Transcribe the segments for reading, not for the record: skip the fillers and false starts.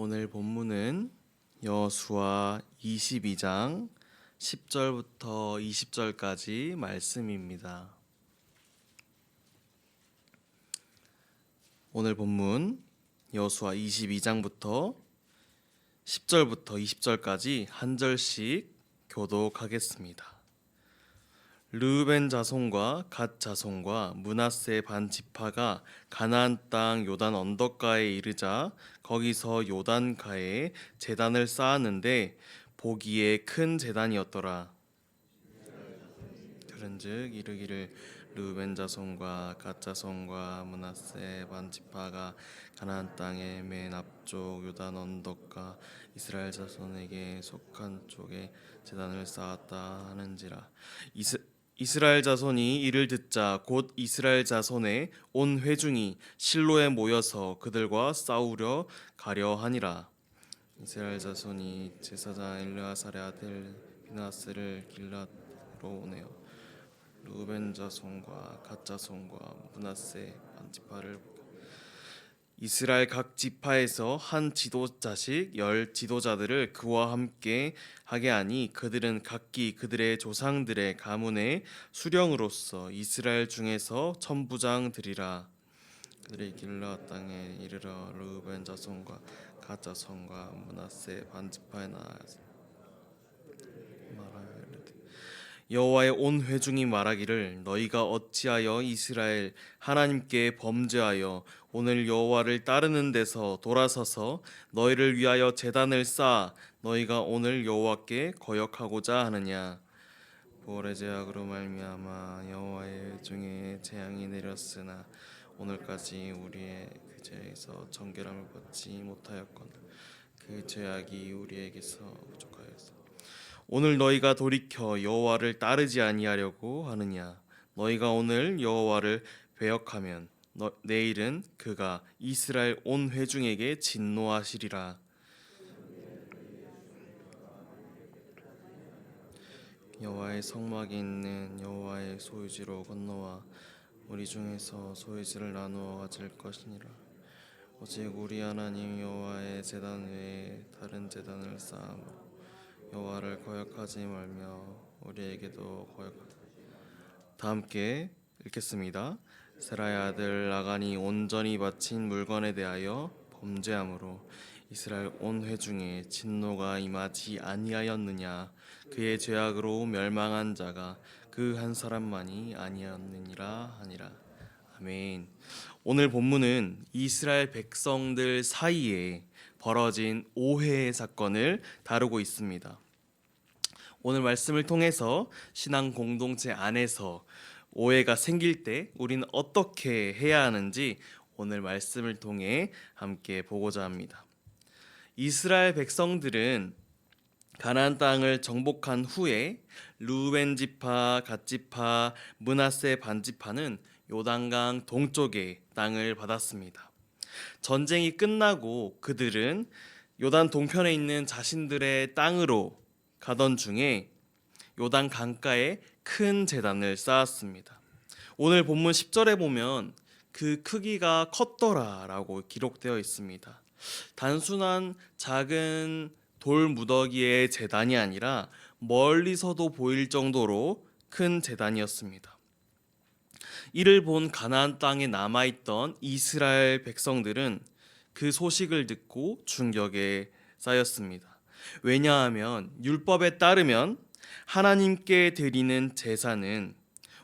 오늘 본문은 여호수아 22장 10절부터 20절까지 말씀입니다. 오늘 본문 여호수아 22장부터 10절부터 20절까지 한 절씩 교독하겠습니다. 르우벤 자손과 갓 자손과 므낫세 반 지파가 가나안 땅 요단 언덕가에 이르자 거기서 요단가에 제단을 쌓았는데 보기에 큰 제단이었더라. 들은즉 이르기를 르우벤 자손과 갓 자손과 므낫세 반 지파가 가나안 땅의 맨 앞쪽 요단 언덕가 이스라엘 자손에게 속한 쪽에 제단을 쌓았다 하는지라. 이스라엘 자손이 이를 듣자 곧 이스라엘 자손의 온 회중이 실로에 모여서 그들과 싸우려 가려 하니라. 이스라엘 자손이 제사장 엘르아살의 아들 비나스를 길앗으로 오내어 르우벤 자손과 갓 자손과 므낫세 반 지파를 이스라엘 각 지파에서 한 지도자씩 10 지도자들을 그와 함께 하게 하니 그들은 각기 그들의 조상들의 가문의 수령으로서 이스라엘 중에서 천부장들이라. 그들이 길르앗 땅에 이르러 르우벤 자손과 갓 자손과 므낫세 반 지파에 나아서 말하여 이르되 여호와의 온 회중이 말하기를 너희가 어찌하여 이스라엘 하나님께 범죄하여 오늘 여호와를 따르는 데서 돌아서서 너희를 위하여 제단을 쌓아 너희가 오늘 여호와께 거역하고자 하느냐. 볼의 제약으로 말미암아 여호와의 회중에 재앙이 내렸으나 오늘까지 우리의 그 죄에서 정결함을 받지 못하였거늘 그 죄악이 우리에게서 부족하여서 오늘 너희가 돌이켜 여호와를 따르지 아니하려고 하느냐. 너희가 오늘 여호와를 배역하면 내일은 그가 이스라엘 온 회중에게 진노하시리라. 여호와의 성막이 있는 여호와의 소유지로 건너와 우리 중에서 소유지를 나누어 가질 것이니라. 오직 우리 하나님 여호와의 제단 외에 다른 제단을 쌓음으로 여호와를 거역하지 말며 우리에게도 거역하라. 다 함께 읽겠습니다. 세라의 아들 아간이 온전히 바친 물건에 대하여 범죄함으로 이스라엘 온 회중에 진노가 임하지 아니하였느냐. 그의 죄악으로 멸망한 자가 그 한 사람만이 아니었느니라 하니라. 아멘. 오늘 본문은 이스라엘 백성들 사이에 벌어진 오해의 사건을 다루고 있습니다. 오늘 말씀을 통해서 신앙 공동체 안에서 오해가 생길 때 우리는 어떻게 해야 하는지 오늘 말씀을 통해 함께 보고자 합니다. 이스라엘 백성들은 가나안 땅을 정복한 후에 르우벤 지파, 갓 지파, 므낫세 반 지파는 요단강 동쪽의 땅을 받았습니다. 전쟁이 끝나고 그들은 요단 동편에 있는 자신들의 땅으로 가던 중에 요단 강가에 큰 제단을 쌓았습니다. 오늘 본문 10절에 보면 그 크기가 컸더라라고 기록되어 있습니다. 단순한 작은 돌 무더기의 제단이 아니라 멀리서도 보일 정도로 큰 제단이었습니다. 이를 본 가나안 땅에 남아있던 이스라엘 백성들은 그 소식을 듣고 충격에 쌓였습니다. 왜냐하면 율법에 따르면 하나님께 드리는 제사는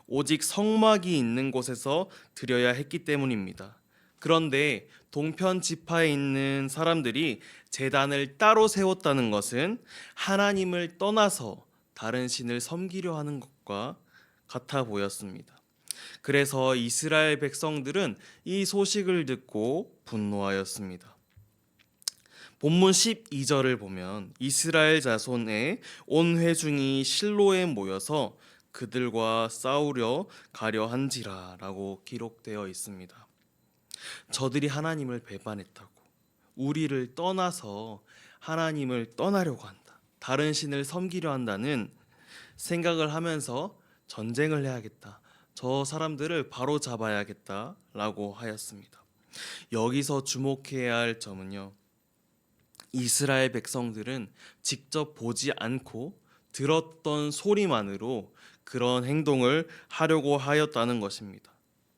오직 성막이 있는 곳에서 드려야 했기 때문입니다. 그런데 동편 지파에 있는 사람들이 제단을 따로 세웠다는 것은 하나님을 떠나서 다른 신을 섬기려 하는 것과 같아 보였습니다. 그래서 이스라엘 백성들은 이 소식을 듣고 분노하였습니다. 본문 12절을 보면 이스라엘 자손의 온 회중이 실로에 모여서 그들과 싸우려 가려 한지라 라고 기록되어 있습니다. 저들이 하나님을 배반했다고, 우리를 떠나서 하나님을 떠나려고 한다, 다른 신을 섬기려 한다는 생각을 하면서 전쟁을 해야겠다, 저 사람들을 바로 잡아야겠다 라고 하였습니다. 여기서 주목해야 할 점은요, 이스라엘 백성들은 직접 보지 않고 들었던 소리만으로 그런 행동을 하려고 하였다는 것입니다.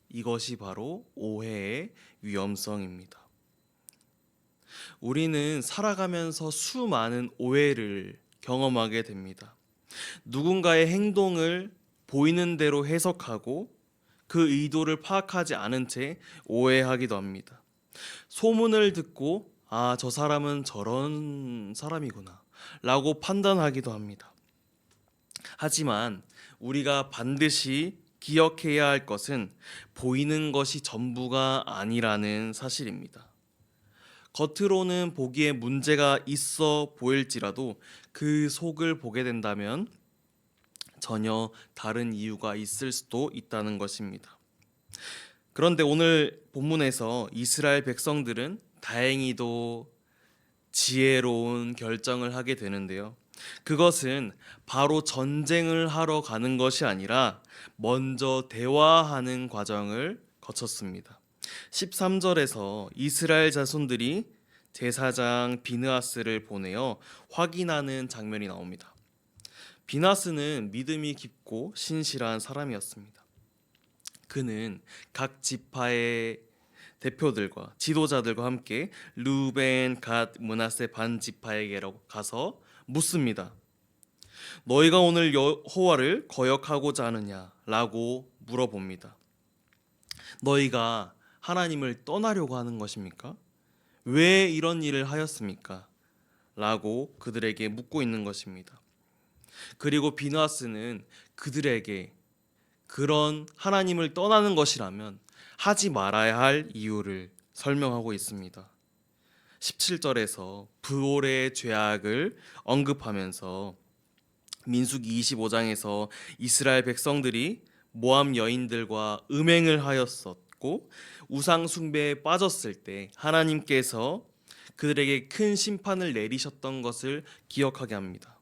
이것이 바로 오해의 위험성입니다. 우리는 살아가면서 수많은 오해를 경험하게 됩니다. 누군가의 행동을 보이는 대로 해석하고 그 의도를 파악하지 않은 채 오해하기도 합니다. 소문을 듣고 저 사람은 저런 사람이구나 라고 판단하기도 합니다. 하지만 우리가 반드시 기억해야 할 것은 보이는 것이 전부가 아니라는 사실입니다. 겉으로는 보기에 문제가 있어 보일지라도 그 속을 보게 된다면 전혀 다른 이유가 있을 수도 있다는 것입니다. 그런데 오늘 본문에서 이스라엘 백성들은 다행히도 지혜로운 결정을 하게 되는데요. 그것은 바로 전쟁을 하러 가는 것이 아니라 먼저 대화하는 과정을 거쳤습니다. 13절에서 이스라엘 자손들이 제사장 비느하스를 보내어 확인하는 장면이 나옵니다. 비느하스는 믿음이 깊고 신실한 사람이었습니다. 그는 각 지파의 대표들과 지도자들과 함께 루벤, 갓, 므낫세 반 지파에게로 가서 묻습니다. 너희가 오늘 여호와를 거역하고자 하느냐라고 물어봅니다. 너희가 하나님을 떠나려고 하는 것입니까? 왜 이런 일을 하였습니까? 라고 그들에게 묻고 있는 것입니다. 그리고 비느하스는 그들에게 그런 하나님을 떠나는 것이라면 하지 말아야 할 이유를 설명하고 있습니다. 17절에서 브올의 죄악을 언급하면서 민수기 25장에서 이스라엘 백성들이 모압 여인들과 음행을 하였었고 우상 숭배에 빠졌을 때 하나님께서 그들에게 큰 심판을 내리셨던 것을 기억하게 합니다.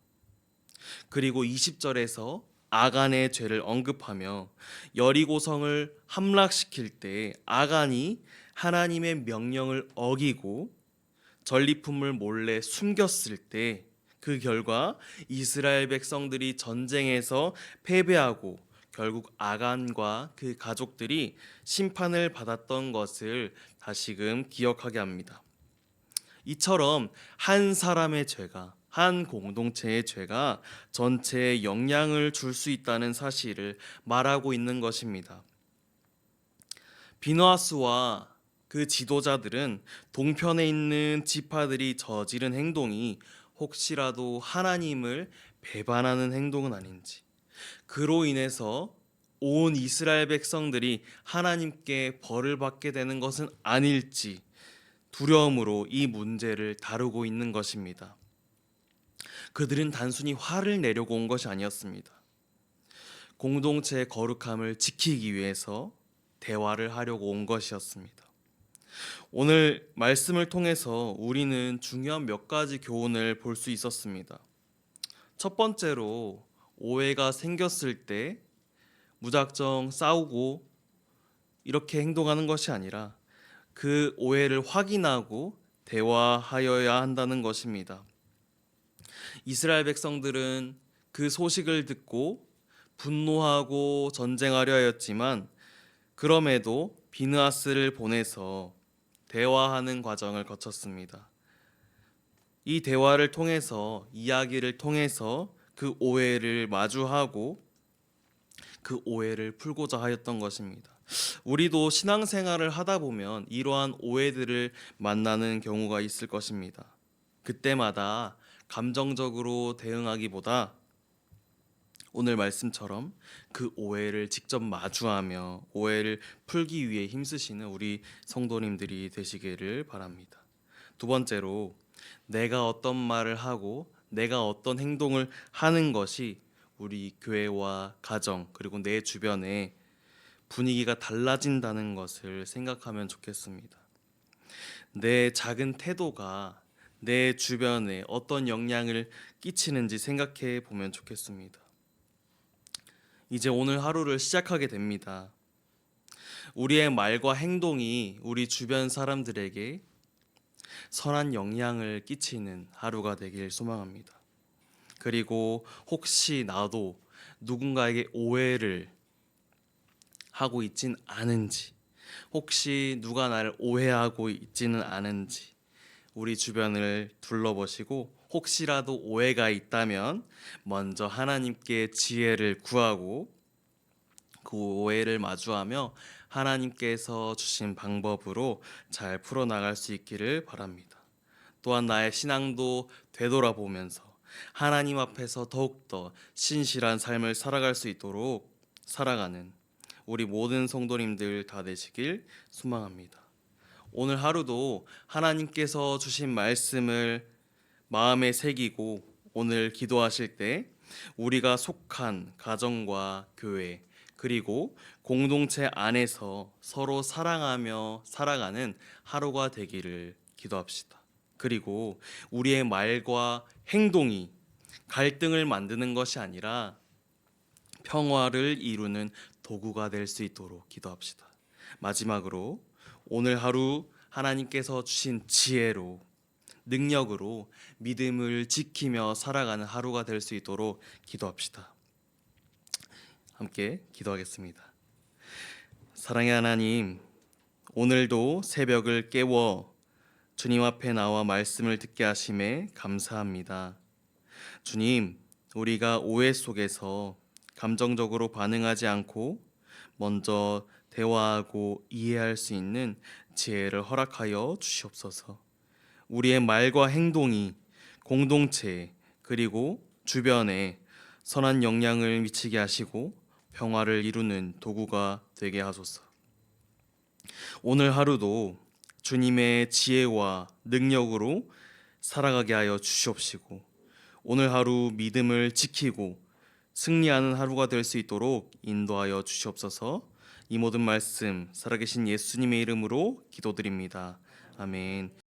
그리고 20절에서 아간의 죄를 언급하며 여리고성을 함락시킬 때 아간이 하나님의 명령을 어기고 전리품을 몰래 숨겼을 때 그 결과 이스라엘 백성들이 전쟁에서 패배하고 결국 아간과 그 가족들이 심판을 받았던 것을 다시금 기억하게 합니다. 이처럼 한 사람의 죄가 한 공동체의 죄가 전체에 영향을 줄 수 있다는 사실을 말하고 있는 것입니다. 비느하스와 그 지도자들은 동편에 있는 지파들이 저지른 행동이 혹시라도 하나님을 배반하는 행동은 아닌지, 그로 인해서 온 이스라엘 백성들이 하나님께 벌을 받게 되는 것은 아닐지 두려움으로 이 문제를 다루고 있는 것입니다. 그들은 단순히 화를 내려고 온 것이 아니었습니다. 공동체의 거룩함을 지키기 위해서 대화를 하려고 온 것이었습니다. 오늘 말씀을 통해서 우리는 중요한 몇 가지 교훈을 볼 수 있었습니다. 첫 번째로 오해가 생겼을 때 무작정 싸우고 이렇게 행동하는 것이 아니라 그 오해를 확인하고 대화하여야 한다는 것입니다. 이스라엘 백성들은 그 소식을 듣고 분노하고 전쟁하려 하였지만 그럼에도 비느하스를 보내서 대화하는 과정을 거쳤습니다. 이 대화를 통해서 이야기를 통해서 그 오해를 마주하고 그 오해를 풀고자 하였던 것입니다. 우리도 신앙생활을 하다 보면 이러한 오해들을 만나는 경우가 있을 것입니다. 그때마다 감정적으로 대응하기보다 오늘 말씀처럼 그 오해를 직접 마주하며 오해를 풀기 위해 힘쓰시는 우리 성도님들이 되시기를 바랍니다. 두 번째로 내가 어떤 말을 하고 내가 어떤 행동을 하는 것이 우리 교회와 가정 그리고 내 주변에 분위기가 달라진다는 것을 생각하면 좋겠습니다. 내 작은 태도가 내 주변에 어떤 영향을 끼치는지 생각해 보면 좋겠습니다. 이제 오늘 하루를 시작하게 됩니다. 우리의 말과 행동이 우리 주변 사람들에게 선한 영향을 끼치는 하루가 되길 소망합니다. 그리고 혹시 나도 누군가에게 오해를 하고 있진 않은지, 혹시 누가 나를 오해하고 있지는 않은지 우리 주변을 둘러보시고 혹시라도 오해가 있다면 먼저 하나님께 지혜를 구하고 그 오해를 마주하며 하나님께서 주신 방법으로 잘 풀어나갈 수 있기를 바랍니다. 또한 나의 신앙도 되돌아보면서 하나님 앞에서 더욱더 신실한 삶을 살아갈 수 있도록 살아가는 우리 모든 성도님들 다 되시길 소망합니다. 오늘 하루도 하나님께서 주신 말씀을 마음에 새기고 오늘 기도하실 때 우리가 속한 가정과 교회 그리고 공동체 안에서 서로 사랑하며 살아가는 하루가 되기를 기도합시다. 그리고 우리의 말과 행동이 갈등을 만드는 것이 아니라 평화를 이루는 도구가 될 수 있도록 기도합시다. 마지막으로 오늘 하루 하나님께서 주신 지혜로 능력으로 믿음을 지키며 살아가는 하루가 될 수 있도록 기도합시다. 함께 기도하겠습니다. 사랑의 하나님, 오늘도 새벽을 깨워 주님 앞에 나와 말씀을 듣게 하심에 감사합니다. 주님, 우리가 오해 속에서 감정적으로 반응하지 않고 먼저 대화하고 이해할 수 있는 지혜를 허락하여 주시옵소서. 우리의 말과 행동이 공동체 그리고 주변에 선한 영향을 미치게 하시고 평화를 이루는 도구가 되게 하소서. 오늘 하루도 주님의 지혜와 능력으로 살아가게 하여 주시옵시고 오늘 하루 믿음을 지키고 승리하는 하루가 될 수 있도록 인도하여 주시옵소서. 이 모든 말씀 살아계신 예수님의 이름으로 기도드립니다. 아멘.